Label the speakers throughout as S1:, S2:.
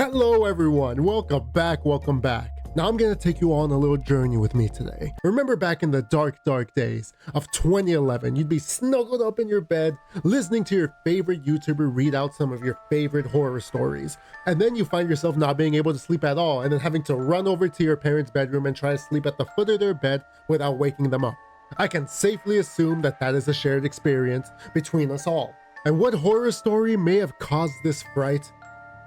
S1: Hello everyone, welcome back. Now I'm gonna take you on a little journey with me today. Remember back in the dark days of 2011, you'd be snuggled up in your bed, listening to your favorite YouTuber read out some of your favorite horror stories. And then you find yourself not being able to sleep at all, and then having to run over to your parents' bedroom and try to sleep at the foot of their bed without waking them up. I can safely assume that that is a shared experience between us all. And what horror story may have caused this fright?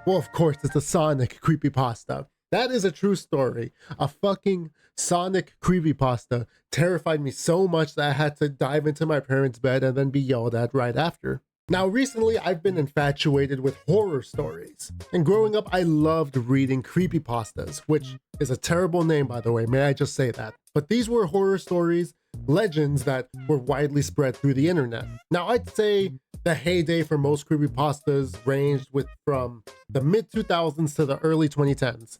S1: Well, of course, it's a Sonic creepypasta. That is a true story. A fucking Sonic creepypasta terrified me so much that I had to dive into my parents' bed and then be yelled at right after. Now, recently, I've been infatuated with horror stories. And growing up, I loved reading creepypastas, which is a terrible name, by the way, may I just say that. But these were horror stories, legends that were widely spread through the internet. Now, I'd say the heyday for most creepypastas ranged from the mid-2000s to the early 2010s.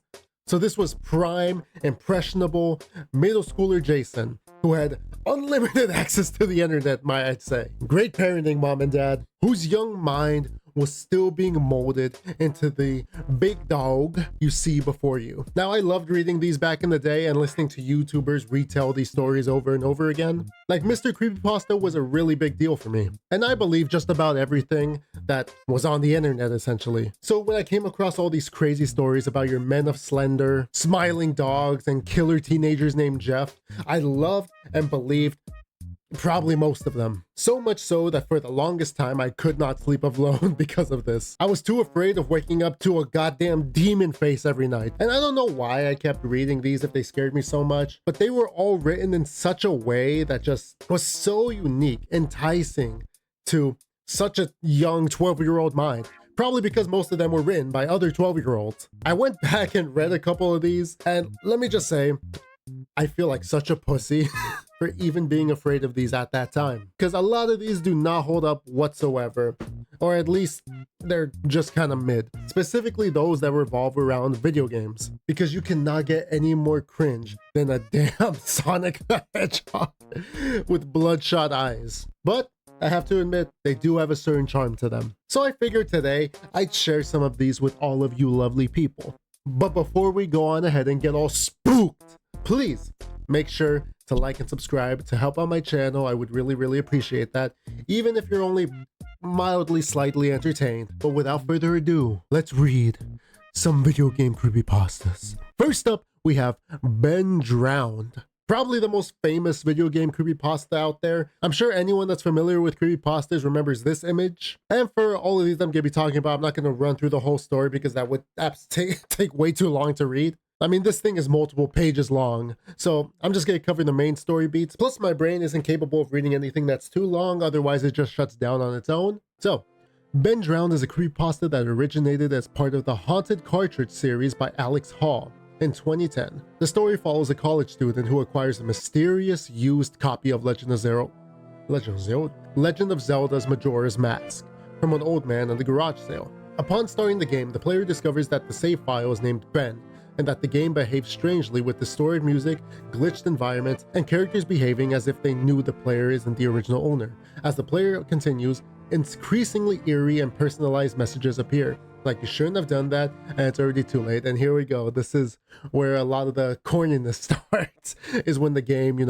S1: So this was prime, impressionable, middle schooler Jason, who had unlimited access to the internet, might I say. Great parenting, mom and dad, whose young mind was still being molded into the big dog you see before you. Now, I loved reading these back in the day and listening to YouTubers retell these stories over and over again. Like, Mr. Creepypasta was a really big deal for me, and I believe just about everything that was on the internet, essentially. So when I came across all these crazy stories about your men of slender, smiling dogs, and killer teenagers named Jeff, I loved and believed probably most of them. So much so that for the longest time I could not sleep alone because of this. I was too afraid of waking up to a goddamn demon face every night. And I don't know why I kept reading these if they scared me so much, but they were all written in such a way that just was so unique, enticing to such a young 12-year-old mind. Probably because most of them were written by other 12-year-olds. I went back and read a couple of these, and let me just say, I feel like such a pussy for even being afraid of these at that time. Because a lot of these do not hold up whatsoever, or at least they're just kind of mid. Specifically those that revolve around video games. Because you cannot get any more cringe than a damn Sonic the Hedgehog with bloodshot eyes. But I have to admit, they do have a certain charm to them. So I figured today I'd share some of these with all of you lovely people. But before we go on ahead and get all spooked, please make sure to like and subscribe to help out my channel. I would really appreciate that, even if you're only mildly, slightly entertained. But without further ado, let's read some video game creepypastas. First up, we have Ben Drowned. Probably the most famous video game creepypasta out there. I'm sure anyone that's familiar with creepypastas remembers this image. And for all of these I'm going to be talking about, I'm not going to run through the whole story because that would take way too long to read. I mean, this thing is multiple pages long, so I'm just going to cover the main story beats. Plus, my brain isn't capable of reading anything that's too long, otherwise it just shuts down on its own. So, Ben Drowned is a creepypasta that originated as part of the Haunted Cartridge series by Alex Hall in 2010. The story follows a college student who acquires a mysterious used copy of Legend of Zelda's Majora's Mask from an old man at the garage sale. Upon starting the game, the player discovers that the save file is named Ben, and that the game behaves strangely with distorted music, glitched environments, and characters behaving as if they knew the player isn't the original owner. As the player continues, increasingly eerie and personalized messages appear, like you shouldn't have done that, and it's already too late. And here we go. This is where a lot of the corniness starts, is when the game,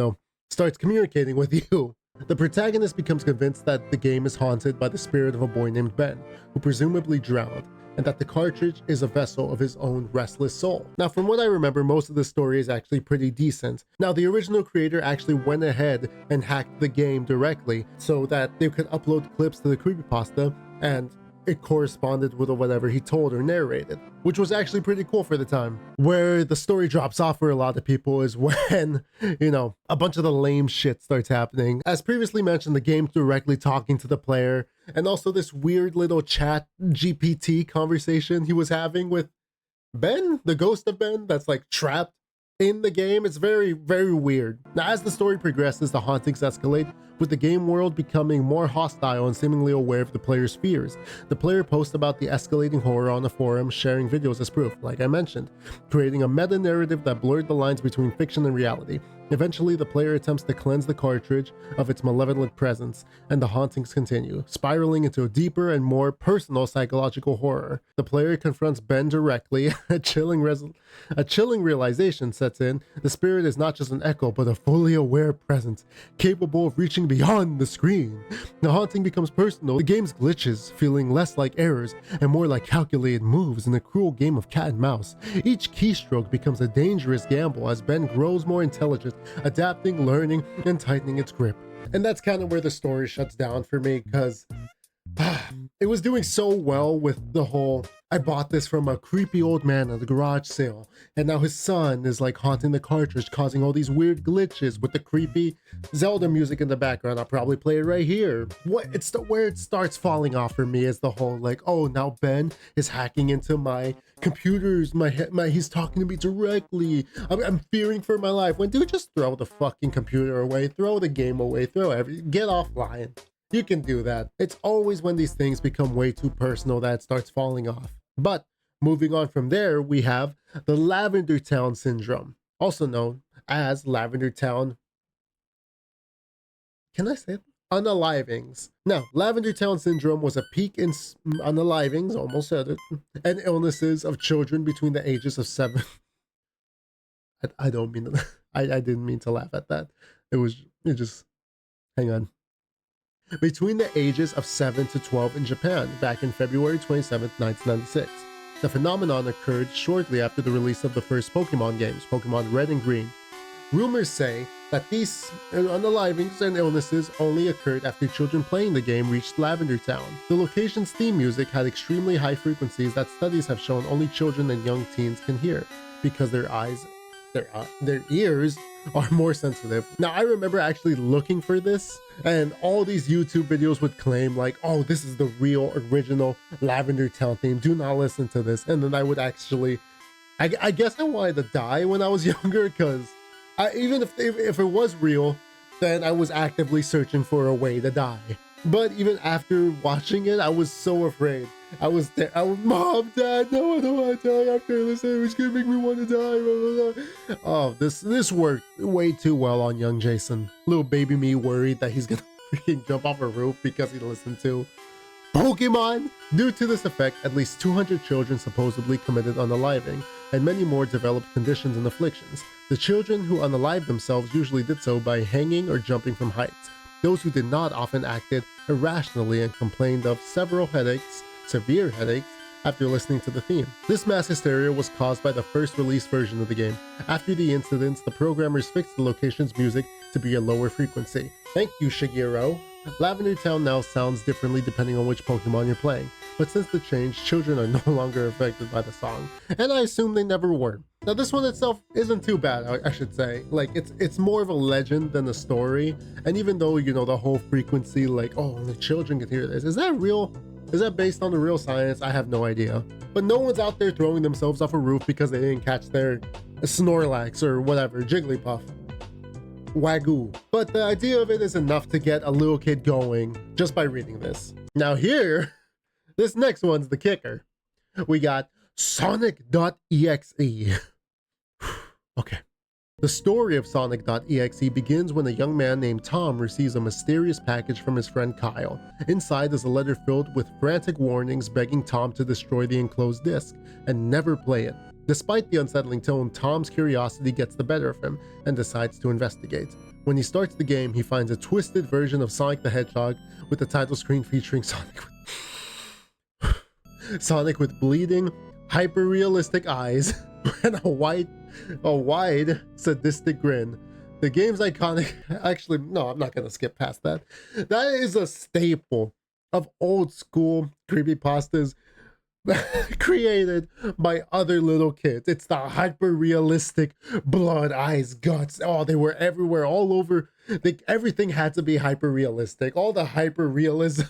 S1: starts communicating with you. The protagonist becomes convinced that the game is haunted by the spirit of a boy named Ben, who presumably drowned, and that the cartridge is a vessel of his own restless soul. Now, from what I remember, most of the story is actually pretty decent. Now, the original creator actually went ahead and hacked the game directly so that they could upload clips to the creepypasta, and it corresponded with whatever he told or narrated, which was actually pretty cool for the time. Where the story drops off for a lot of people is when, a bunch of the lame shit starts happening. As previously mentioned, the game's directly talking to the player, and also this weird little chat GPT conversation he was having with Ben, the ghost of Ben, that's like trapped in the game. It's very weird. Now, as the story progresses, the hauntings escalate, with the game world becoming more hostile and seemingly aware of the player's fears. The player posts about the escalating horror on the forum, sharing videos as proof, like I mentioned, creating a meta-narrative that blurred the lines between fiction and reality. Eventually, the player attempts to cleanse the cartridge of its malevolent presence, and the hauntings continue, spiraling into a deeper and more personal psychological horror. The player confronts Ben directly, a chilling realization sets in. The spirit is not just an echo, but a fully aware presence, capable of reaching beyond the screen. The haunting becomes personal, the game's glitches feeling less like errors and more like calculated moves in a cruel game of cat and mouse. Each keystroke becomes a dangerous gamble as Ben grows more intelligent, adapting, learning, and tightening its grip. And that's kind of where the story shuts down for me, because it was doing so well with the whole, I bought this from a creepy old man at the garage sale, and now his son is like haunting the cartridge, causing all these weird glitches with the creepy Zelda music in the background. I'll probably play it right here. Where it starts falling off for me is the whole like, oh, now Ben is hacking into my computers, he's talking to me directly. I'm fearing for my life. When dude, just throw the fucking computer away, throw the game away, get offline. You can do that. It's always when these things become way too personal that it starts falling off. But moving on from there, we have the Lavender Town Syndrome, also known as Lavender Town. Can I say it? Unalivings. Now, Lavender Town Syndrome was a peak in unalivings, almost said it, and illnesses of children between the ages of 7. I don't mean to, I didn't mean to laugh at that. It just, hang on. Between the ages of 7 to 12 in Japan back in February 27, 1996. The phenomenon occurred shortly after the release of the first Pokemon games, Pokemon Red and Green. Rumors say that these unalivings and illnesses only occurred after children playing the game reached Lavender Town. The location's theme music had extremely high frequencies that studies have shown only children and young teens can hear, because their ears are more sensitive. Now, I remember actually looking for this, and all these YouTube videos would claim like, oh, this is the real original Lavender Town theme, do not listen to this. And then I would actually, I guess I wanted to die when I was younger, because even if it was real, then I was actively searching for a way to die. But even after watching it, I was so afraid. I was Mom, Dad, no, I don't want to die after this. It's gonna make me want to die. Blah, blah, blah. Oh, this worked way too well on young Jason. Little baby me worried that he's gonna freaking jump off a roof because he listened to Pokemon. Due to this effect, at least 200 children supposedly committed unaliving, and many more developed conditions and afflictions. The children who unalived themselves usually did so by hanging or jumping from heights. Those who did not often acted irrationally and complained of severe headaches, after listening to the theme. This mass hysteria was caused by the first release version of the game. After the incidents, the programmers fixed the location's music to be a lower frequency. Thank you, Shigeru. Lavender Town now sounds differently depending on which Pokemon you're playing, but since the change, children are no longer affected by the song, and I assume they never were. Now, this one itself isn't too bad, I should say. Like, it's more of a legend than a story, and even though, you know, the whole frequency, like, oh, only children can hear this, is that real? Is that based on the real science? I have no idea. But no one's out there throwing themselves off a roof because they didn't catch their Snorlax or whatever, Jigglypuff. Wagyu. But the idea of it is enough to get a little kid going just by reading this. Now here, this next one's the kicker. We got Sonic.exe. Okay. The story of Sonic.exe begins when a young man named Tom receives a mysterious package from his friend Kyle. Inside is a letter filled with frantic warnings begging Tom to destroy the enclosed disc and never play it. Despite the unsettling tone, Tom's curiosity gets the better of him and decides to investigate. When he starts the game, he finds a twisted version of Sonic the Hedgehog with the title screen featuring Sonic with bleeding, hyper-realistic eyes and a wide, sadistic grin. The game's iconic. Actually, no, I'm not gonna skip past that. That is a staple of old school creepypastas created by other little kids. It's the hyper-realistic blood, eyes, guts. Oh, they were everywhere, all over. Everything had to be hyper-realistic. All the hyper-realism.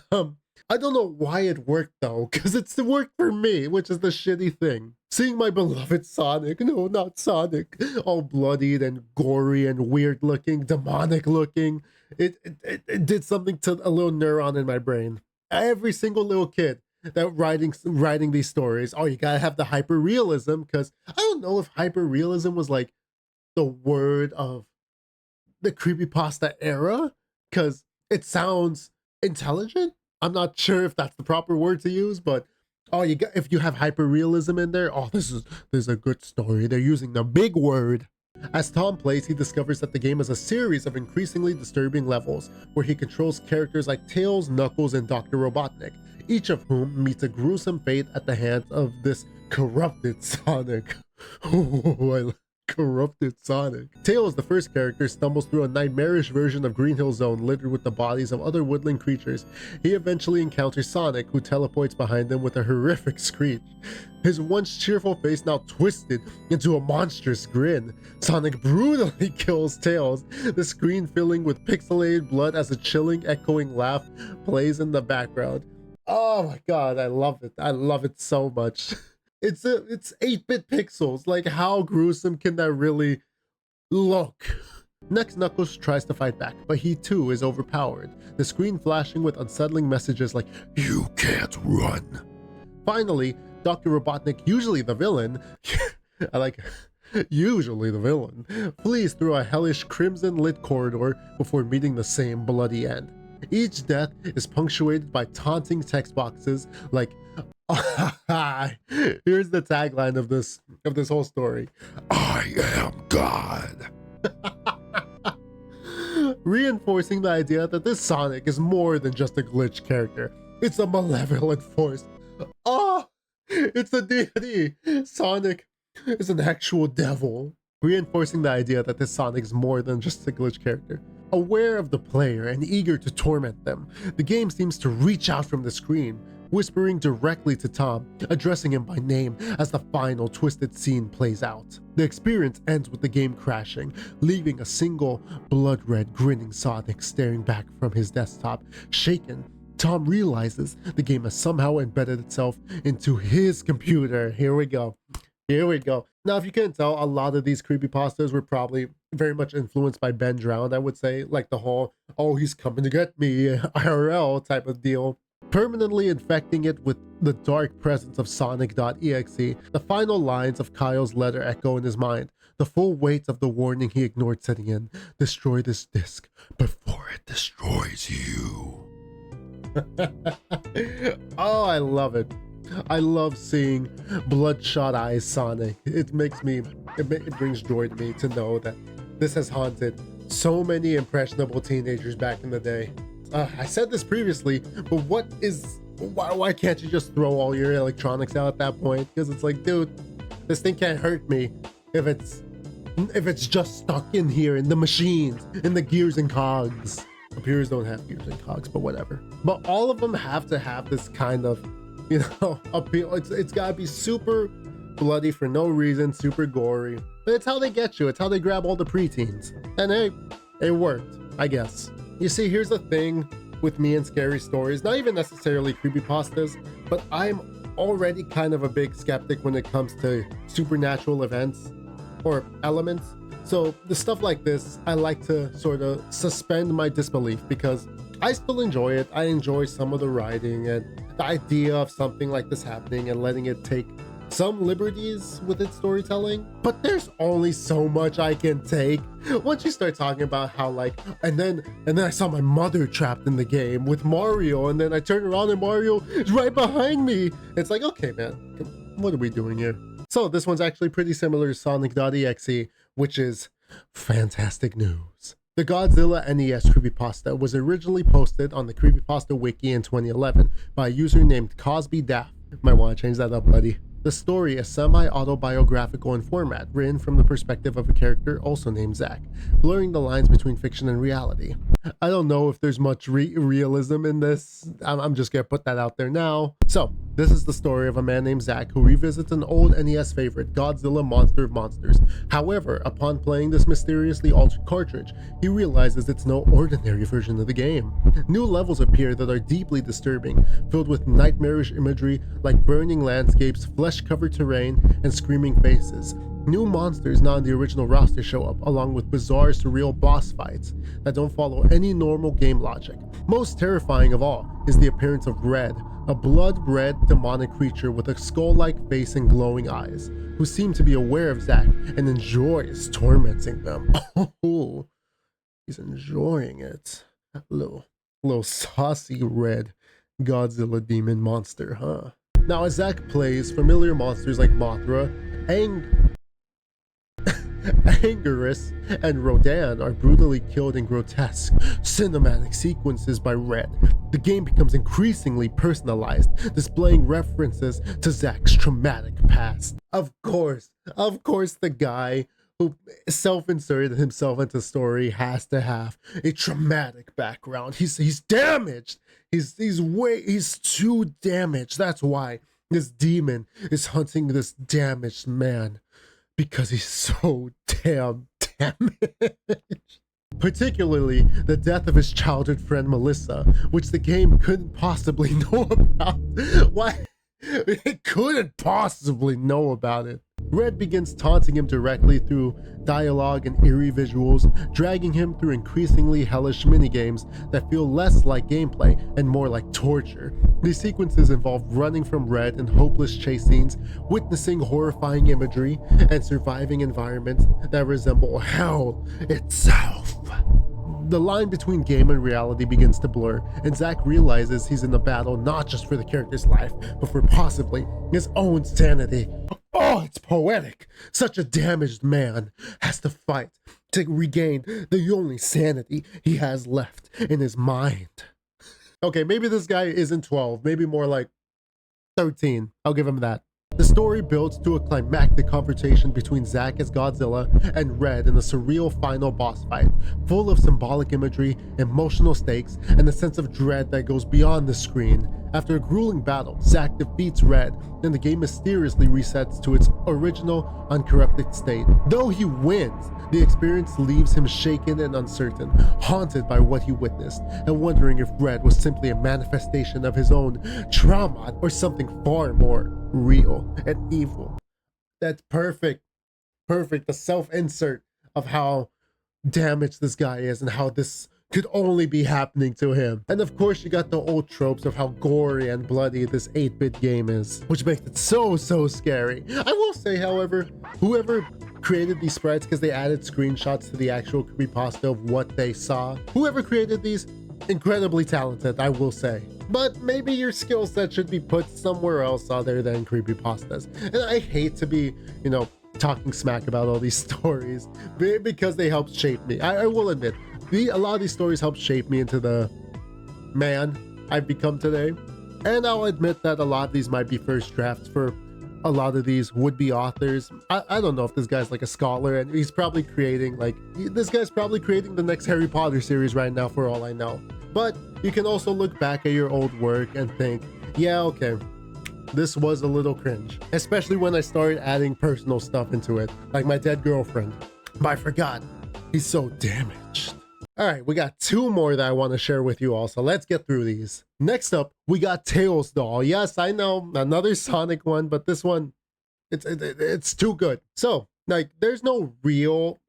S1: I don't know why it worked though, because it worked for me, which is the shitty thing. Seeing my beloved Sonic, no, not Sonic, all bloodied and gory and weird looking, demonic looking, it did something to a little neuron in my brain. Every single little kid that writing these stories, oh, you gotta have the hyper realism, because I don't know if hyper realism was like the word of the creepypasta era because it sounds intelligent. I'm not sure if that's the proper word to use, but oh, you got, if you have hyperrealism in there, oh, this is a good story. They're using the big word. As Tom plays, he discovers that the game is a series of increasingly disturbing levels where he controls characters like Tails, Knuckles, and Dr. Robotnik, each of whom meets a gruesome fate at the hands of this corrupted Sonic. Oh, corrupted Sonic. Tails, the first character, stumbles through a nightmarish version of Green Hill Zone littered with the bodies of other woodland creatures. He eventually encounters Sonic, who teleports behind him with a horrific screech. His once cheerful face now twisted into a monstrous grin. Sonic brutally kills Tails, the screen filling with pixelated blood as a chilling, echoing laugh plays in the background. Oh my god, I love it. I love it so much. It's 8-bit pixels. Like, how gruesome can that really look? Next, Knuckles tries to fight back, but he too is overpowered, the screen flashing with unsettling messages like, "You can't run." Finally, Dr. Robotnik, usually the villain, I like usually the villain, flees through a hellish crimson-lit corridor before meeting the same bloody end. Each death is punctuated by taunting text boxes like, here's the tagline of this whole story: "I am God." Reinforcing the idea that this Sonic is more than just a glitch character. It's a malevolent force. Oh, it's a deity. Sonic is an actual devil. Reinforcing the idea that this Sonic is more than just a glitch character. Aware of the player and eager to torment them, the game seems to reach out from the screen, whispering directly to Tom, addressing him by name as the final twisted scene plays out. The experience ends with the game crashing, leaving a single blood-red grinning Sonic staring back from his desktop. Shaken, Tom realizes the game has somehow embedded itself into his computer. Here we go. Here we go. Now, if you couldn't tell, a lot of these creepypastas were probably very much influenced by Ben Drowned, I would say. Like the whole, "oh, he's coming to get me," IRL type of deal. Permanently infecting it with the dark presence of Sonic.exe, the final lines of Kyle's letter echo in his mind, the full weight of the warning he ignored setting in: "Destroy this disc before it destroys you." Oh, I love it. I love seeing bloodshot eyes Sonic. It brings joy to me to know that this has haunted so many impressionable teenagers back in the day. I said this previously, but why can't you just throw all your electronics out at that point? Because it's like, dude, this thing can't hurt me if it's just stuck in here in the machines, in the gears and cogs. Computers don't have gears and cogs, but whatever. But all of them have to have this kind of, appeal. It's gotta be super bloody for no reason, super gory. But it's how they get you. It's how they grab all the preteens. And hey, it worked, I guess. You see, here's the thing with me and scary stories, not even necessarily creepypastas, but I'm already kind of a big skeptic when it comes to supernatural events or elements. So the stuff like this, I like to sort of suspend my disbelief because I still enjoy it. I enjoy some of the writing and the idea of something like this happening and letting it take some liberties with its storytelling, but there's only so much I can take. Once you start talking about how like, and then I saw my mother trapped in the game with Mario, and then I turn around and Mario is right behind me. It's like, okay, man, what are we doing here? So this one's actually pretty similar to Sonic.exe, which is fantastic news. The Godzilla NES creepypasta was originally posted on the Creepypasta Wiki in 2011 by a user named Cosby Daft. Might want to change that up, buddy. The story is semi-autobiographical in format, written from the perspective of a character also named Zack, blurring the lines between fiction and reality. I don't know if there's much realism in this. I'm just gonna put that out there now. So, this is the story of a man named Zack who revisits an old NES favorite, Godzilla Monster of Monsters. However, upon playing this mysteriously altered cartridge, he realizes it's no ordinary version of the game. New levels appear that are deeply disturbing, filled with nightmarish imagery like burning landscapes, flesh-covered terrain, and screaming faces. New monsters not on the original roster show up, along with bizarre, surreal boss fights that don't follow any normal game logic. Most terrifying of all is the appearance of Red, a blood-red demonic creature with a skull-like face and glowing eyes, who seems to be aware of Zack and enjoys tormenting them. Oh, He's enjoying it. Little saucy red Godzilla demon monster, huh? Now, as Zack plays, familiar monsters like Mothra, Anguirus, and Rodan are brutally killed in grotesque cinematic sequences by Red. The game becomes increasingly personalized, displaying references to Zack's traumatic past. Of course, the guy who self-inserted himself into the story has to have a traumatic background. He's damaged. He's too damaged. That's why this demon is hunting this damaged man. Because he's so damn damaged. Particularly the death of his childhood friend Melissa, which the game couldn't possibly know about. Why? It couldn't possibly know about it. Red begins taunting him directly through dialogue and eerie visuals, dragging him through increasingly hellish minigames that feel less like gameplay and more like torture. These sequences involve running from Red in hopeless chase scenes, witnessing horrifying imagery, and surviving environments that resemble hell itself. The line between game and reality begins to blur, and Zack realizes he's in a battle not just for the character's life, but for possibly his own sanity. Oh, it's poetic! Such a damaged man has to fight to regain the only sanity he has left in his mind. Okay, maybe this guy isn't 12, maybe more like 13. I'll give him that. The story builds to a climactic confrontation between Zack as Godzilla and Red in a surreal final boss fight, full of symbolic imagery, emotional stakes, and a sense of dread that goes beyond the screen. After a grueling battle, Zack defeats Red, and the game mysteriously resets to its original, uncorrupted state. Though he wins, the experience leaves him shaken and uncertain, haunted by what he witnessed, and wondering if Red was simply a manifestation of his own trauma or something far more real and evil. That's perfect. Perfect. The self-insert of how damaged this guy is and how this could only be happening to him. And of course, you got the old tropes of how gory and bloody this 8-bit game is, which makes it so scary. I will say, however, whoever created these sprites, because they added screenshots to the actual creepypasta of what they saw, whoever created these, incredibly talented, I will say. But maybe your skill set should be put somewhere else other than creepypastas. And I hate to be, talking smack about all these stories because they helped shape me. I will admit, a lot of these stories helped shape me into the man I've become today. And I'll admit that a lot of these might be first drafts for a lot of these would-be authors. I don't know if this guy's like a scholar and he's probably creating the next Harry Potter series right now for all I know. But you can also look back at your old work and think, yeah, okay, this was a little cringe. Especially when I started adding personal stuff into it, like my dead girlfriend. But I forgot, he's so damaged. All right, we got 2 more that I want to share with you all, so let's get through these. Next up, we got Tails Doll. Yes, I know, another Sonic one, but this one, it's too good. So, there's no real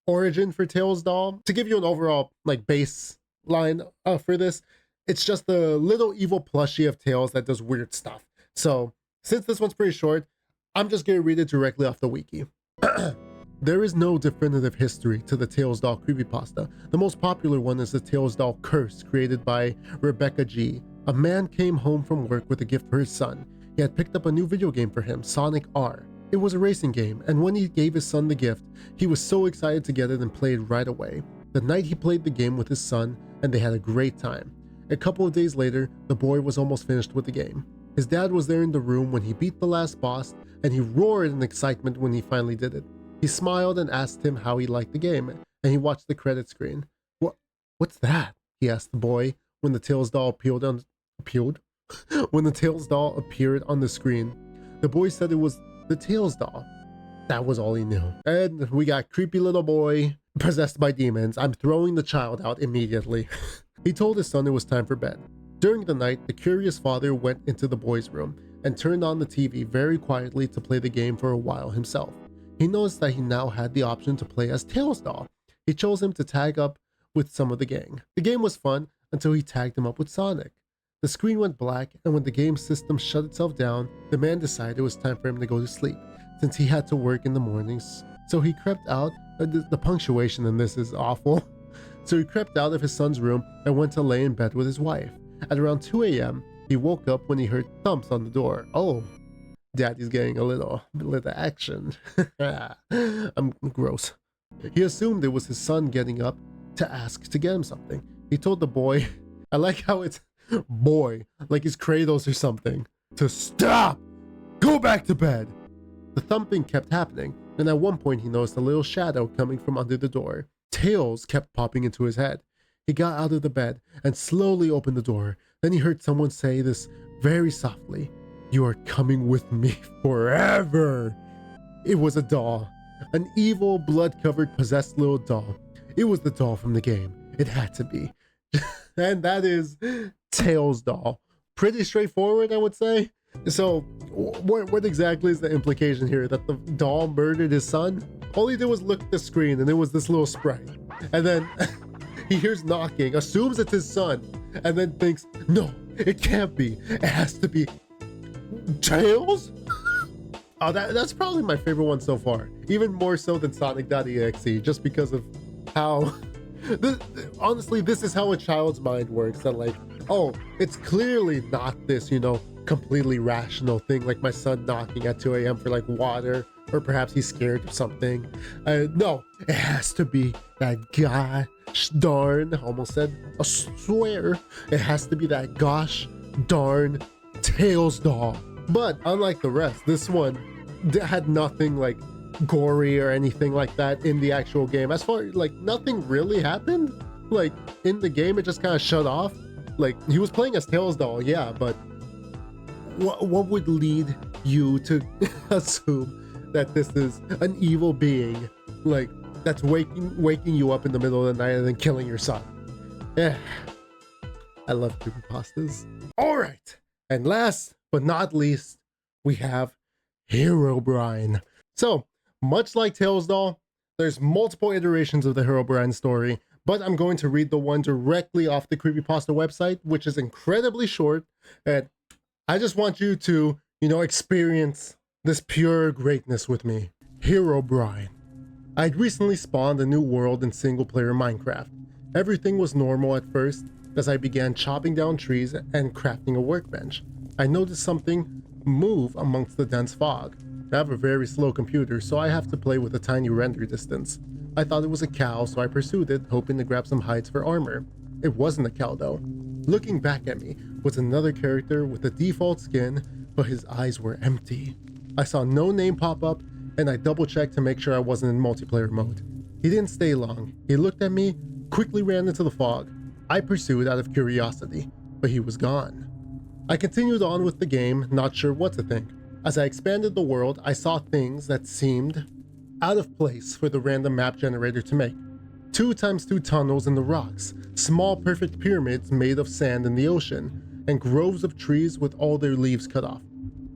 S1: origin for Tails Doll. To give you an overall, baseline for this, it's just the little evil plushie of Tails that does weird stuff. So, since this one's pretty short, I'm just going to read it directly off the wiki. There is no definitive history to the Tails Doll creepypasta. The most popular one is the Tails Doll Curse, created by Rebecca G. A man came home from work with a gift for his son. He had picked up a new video game for him, Sonic R. It was a racing game, and when he gave his son the gift, he was so excited to get it and played right away. The night he played the game with his son, and they had a great time. A couple of days later, the boy was almost finished with the game. His dad was there in the room when he beat the last boss, and he roared in excitement when he finally did it. He smiled and asked him how he liked the game, and he watched the credit screen. What's that? He asked the boy when the Tails Doll appeared on the screen. The boy said it was the Tails Doll. That was all he knew. And we got creepy little boy possessed by demons. I'm throwing the child out immediately. He told his son it was time for bed. During the night, the curious father went into the boy's room and turned on the TV very quietly to play the game for a while himself. He noticed that he now had the option to play as Tails Doll. He chose him to tag up with some of the gang. The game was fun until he tagged him up with Sonic. The screen went black, and when the game system shut itself down, the man decided it was time for him to go to sleep, since he had to work in the mornings. So he crept out. The punctuation in this is awful. so he crept out of his son's room and went to lay in bed with his wife. At around 2 a.m., he woke up when he heard thumps on the door. Oh, Daddy's getting a little action. I'm gross. He assumed it was his son getting up to ask to get him something. He told the boy, I like how it's boy, like he's Kratos or something, to stop! Go back to bed! The thumping kept happening, and at one point he noticed a little shadow coming from under the door. Tales kept popping into his head. He got out of the bed and slowly opened the door. Then he heard someone say this very softly, "You are coming with me forever." It was a doll. An evil, blood-covered, possessed little doll. It was the doll from the game. It had to be. And that is Tails' doll. Pretty straightforward, I would say. So, what exactly is the implication here? That the doll murdered his son? All he did was look at the screen and it was this little sprite. And then he hears knocking, assumes it's his son, and then thinks, no, it can't be. It has to be Tails? Oh, that's probably my favorite one so far. Even more so than Sonic.exe, just because of how... honestly, this is how a child's mind works. That like, oh, it's clearly not this, completely rational thing like my son knocking at 2 a.m. for like water, or perhaps he's scared of something. No, it has to be that gosh darn, almost said I swear, it has to be that gosh darn Tails doll. But unlike the rest, this one had nothing like gory or anything like that in the actual game. As far like nothing really happened like in the game, it just kind of shut off. Like he was playing as Tails doll, yeah, but what would lead you to assume that this is an evil being like that's waking you up in the middle of the night and then killing your son? I love creepypastas. All right, and last but not least, we have Herobrine. So much like Tails doll, there's multiple iterations of the Herobrine story, but I'm going to read the one directly off the Creepypasta website, which is incredibly short, and I just want you to, experience this pure greatness with me. Herobrine. I'd recently spawned a new world in single-player Minecraft. Everything was normal at first as I began chopping down trees and crafting a workbench. I noticed something move amongst the dense fog. I have a very slow computer, so I have to play with a tiny render distance. I thought it was a cow, so I pursued it, hoping to grab some hides for armor. It wasn't a cow though. Looking back at me was another character with a default skin, but his eyes were empty. I saw no name pop up, and I double-checked to make sure I wasn't in multiplayer mode. He didn't stay long. He looked at me, quickly ran into the fog. I pursued out of curiosity, but he was gone. I continued on with the game, not sure what to think. As I expanded the world, I saw things that seemed out of place for the random map generator to make. 2x2 tunnels in the rocks, small perfect pyramids made of sand in the ocean, and groves of trees with all their leaves cut off.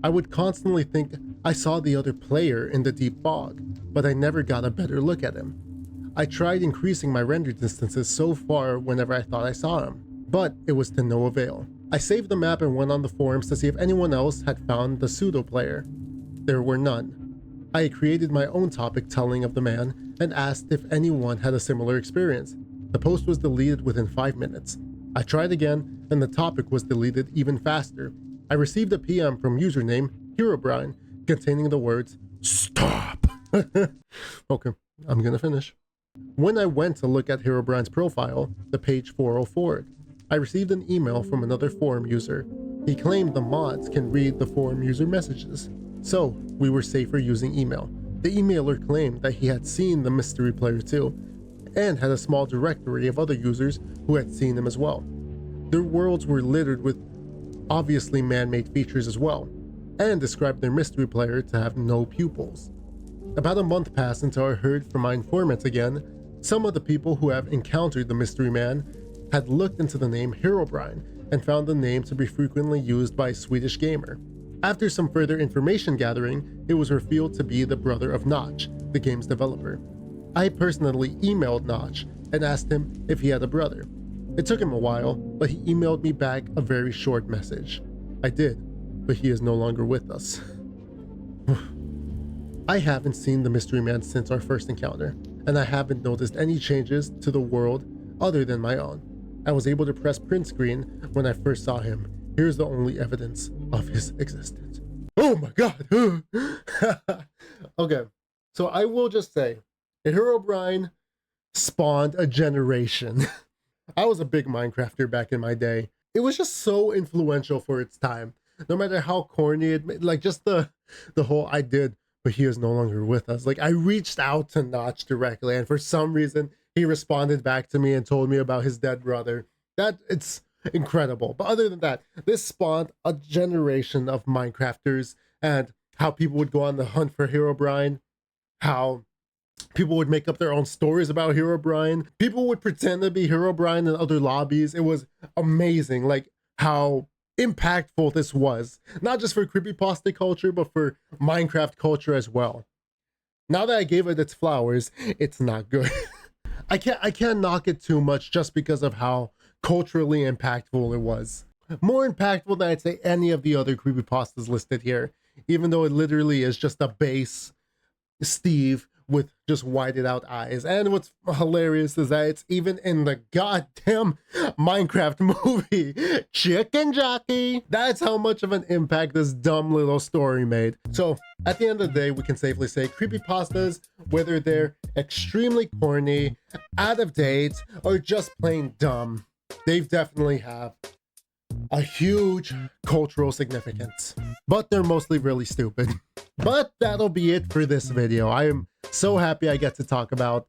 S1: I would constantly think I saw the other player in the deep fog, but I never got a better look at him. I tried increasing my render distances so far whenever I thought I saw him, but it was to no avail. I saved the map and went on the forums to see if anyone else had found the pseudo player. There were none. I created my own topic telling of the man and asked if anyone had a similar experience. The post was deleted within 5 minutes. I tried again and the topic was deleted even faster. I received a PM from username Herobrine containing the words, "Stop." Okay, I'm gonna finish. When I went to look at Herobrine's profile, the page 404'd, I received an email from another forum user. He claimed the mods can read the forum user messages, so we were safer using email. The emailer claimed that he had seen the mystery player too, and had a small directory of other users who had seen him as well. Their worlds were littered with obviously man-made features as well, and described their mystery player to have no pupils. About a month passed until I heard from my informants again. Some of the people who have encountered the mystery man had looked into the name Herobrine and found the name to be frequently used by a Swedish gamer. After some further information gathering, it was revealed to be the brother of Notch, the game's developer. I personally emailed Notch and asked him if he had a brother. It took him a while, but he emailed me back a very short message. I did, but he is no longer with us. I haven't seen the mystery man since our first encounter, and I haven't noticed any changes to the world other than my own. I was able to press print screen when I first saw him. Here's the only evidence of his existence. Oh my god! Okay, so I will just say, Herobrine spawned a generation. I was a big Minecrafter back in my day. It was just so influential for its time. No matter how corny it made, like just the whole I did, but he is no longer with us. Like I reached out to Notch directly, and for some reason he responded back to me and told me about his dead brother. That it's incredible. But other than that, this spawned a generation of Minecrafters, and how people would go on the hunt for Herobrine, how people would make up their own stories about Herobrine. People would pretend to be Herobrine in other lobbies. It was amazing, like how impactful this was, not just for creepypasta culture, but for Minecraft culture as well. Now that I gave it its flowers, it's not good. I can't knock it too much just because of how culturally impactful it was. More impactful than I'd say any of the other creepypastas listed here, even though it literally is just a base Steve with just whited out eyes. And what's hilarious is that it's even in the goddamn Minecraft movie, Chicken Jockey. That's how much of an impact this dumb little story made. So at the end of the day, we can safely say creepypastas, whether they're extremely corny, out of date, or just plain dumb, they definitely have a huge cultural significance, but they're mostly really stupid. But that'll be it for this video. I am so happy I get to talk about,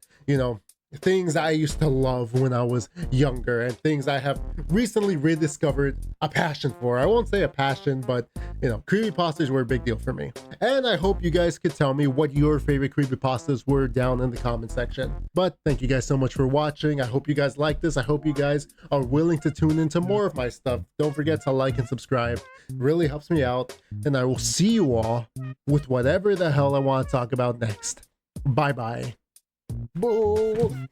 S1: things I used to love when I was younger, and things I have recently rediscovered a passion for. I won't say a passion, but creepypastas were a big deal for me. And I hope you guys could tell me what your favorite creepypastas were down in the comment section. But thank you guys so much for watching. I hope you guys like this. I hope you guys are willing to tune into more of my stuff. Don't forget to like and subscribe. It really helps me out. And I will see you all with whatever the hell I want to talk about next. Bye bye. Boo.